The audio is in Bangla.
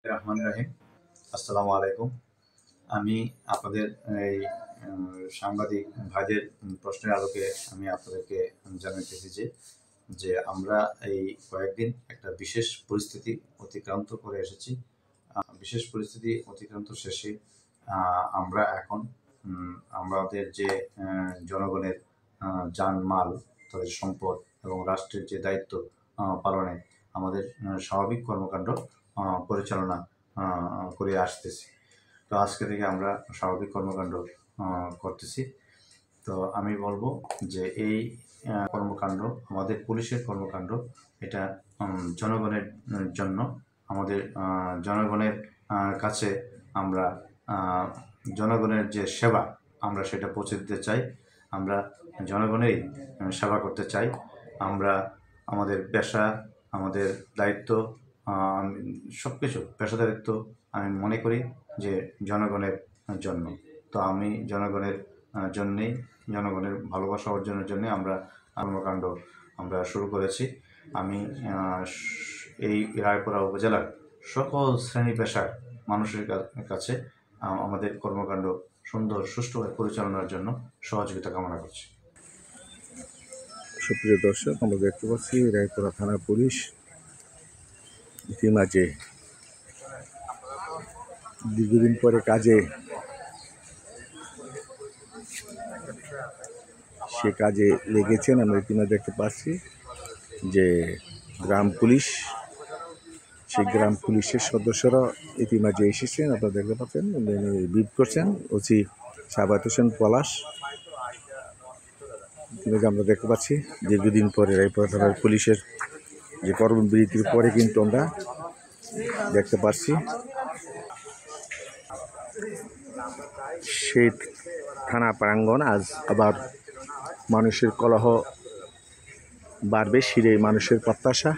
রহমান রাহিম। আসসালামু আলাইকুম। আমি আপনাদের এই সাংবাদিক ভাইদের প্রশ্নের আলোকে আমি আপনাদেরকে জানাইতেছি যে আমরা এই কয়েকদিন একটা বিশেষ পরিস্থিতি অতিক্রান্ত করে এসেছি। বিশেষ পরিস্থিতি অতিক্রান্ত শেষে আমরা এখন আমাদের যে জনগণের জানমাল, তাদের সম্পদ এবং রাষ্ট্রের যে দায়িত্ব পালনে আমাদের স্বাভাবিক কর্মকাণ্ড পরিচালনা করে আসতেছি। তো আজকে থেকে আমরা স্বাভাবিক কর্মকাণ্ড করতেছি। তো আমি বলবো যে এই কর্মকাণ্ড, আমাদের পুলিশের কর্মকাণ্ড, এটা জনগণের জন্য, আমাদের জনগণের কাছে আমরা জনগণের যে সেবা, আমরা সেটা পৌঁছে দিতে চাই। আমরা জনগণেরই সেবা করতে চাই। আমরা আমাদের পেশা, আমাদের দায়িত্ব, সব কিছু পেশাদারিত্ব আমি মনে করি যে জনগণের জন্য। তো আমি জনগণের জন্যেই, জনগণের ভালোবাসা অর্জনের জন্যে আমরা কর্মকাণ্ড আমরা শুরু করেছি। আমি এই রায়পুরা উপজেলার সকল শ্রেণী পেশার মানুষের কাছে আমাদের কর্মকাণ্ড সুন্দর সুষ্ঠুভাবে পরিচালনার জন্য সহযোগিতা কামনা করছি। সুপ্রিয় দর্শক, আমরা দেখতে পাচ্ছি রায়পুরা থানা পুলিশ ইতিমাঝে দীর্ঘদিন পরে কাজে লেগেছেন। আমরা ইতিমাঝে দেখতে পাচ্ছি যে গ্রাম পুলিশ, সেই গ্রাম পুলিশের সদস্যরা ইতিমাঝে এসেছেন। আপনারা দেখতে পাচ্ছেন ব্রিফ করছেন ওসি সাবাত হোসেন পলাশ। ইতিমাঝে আমরা দেখতে পাচ্ছি দীর্ঘদিন পরে রায়পুরা থানার পুলিশের যে কর্মবিরতির পরে কিন্তু আমরা দেখতে পাচ্ছি সেই থানা প্রাঙ্গণ আজ আবার মানুষের কলহ বাড়বে, সেটাই মানুষের প্রত্যাশা।